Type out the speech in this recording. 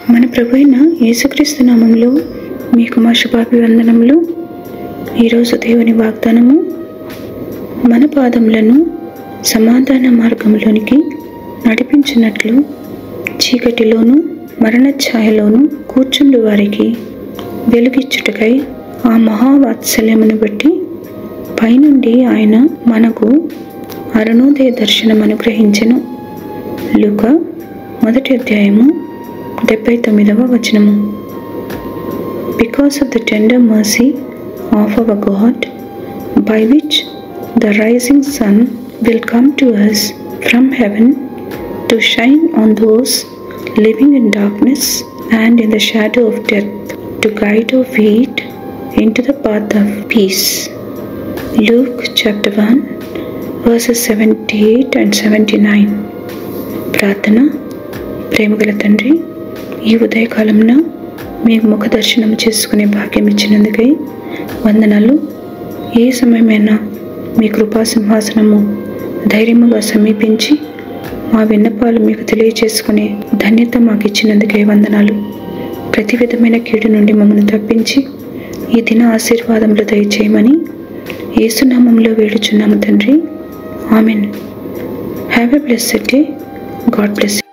మన ప్రభు అయిన యేసుక్రీస్తు నామములో మీకు మా శుభాభివందనములు. ఈరోజు దేవుని వాగ్దానము, మన పాదములను సమాధాన మార్గంలోనికి నడిపించినట్లు చీకటిలోను మరణ ఛాయలోను కూర్చుండు వారికి వెలుగిచ్చుటకై ఆ మహావాత్సల్యమును బట్టి పైనుండి ఆయన మనకు అరుణోదయ దర్శనం అనుగ్రహించెను. లూకా 1వ అధ్యాయము 79వ వచనము. Because of the tender mercy of our God, by which the rising sun will come to us from heaven to shine on those living in darkness and in the shadow of death, to guide our feet into the path of peace. Luke chapter 1 verses 78 and 79. ప్రార్థన. ప్రేమగల తండ్రి, ఈ ఉదయకాలంలో మీకు ముఖ దర్శనం చేసుకునే భాగ్యం ఇచ్చినందుకై వందనాలు. ఏ సమయమైనా మీ కృపా సింహాసనము ధైర్యముగా సమీపించి మా విన్నపాలు మీకు తెలియచేసుకునే ధన్యత మాకు ఇచ్చినందుకై వందనాలు. ప్రతి విధమైన కీడు నుండి మమ్మల్ని తప్పించి ఈ దిన ఆశీర్వాదములు దయచేయమని యేసు నామములో వేడుచున్నాము తండ్రి. Amen. Have a blessed day. God bless you.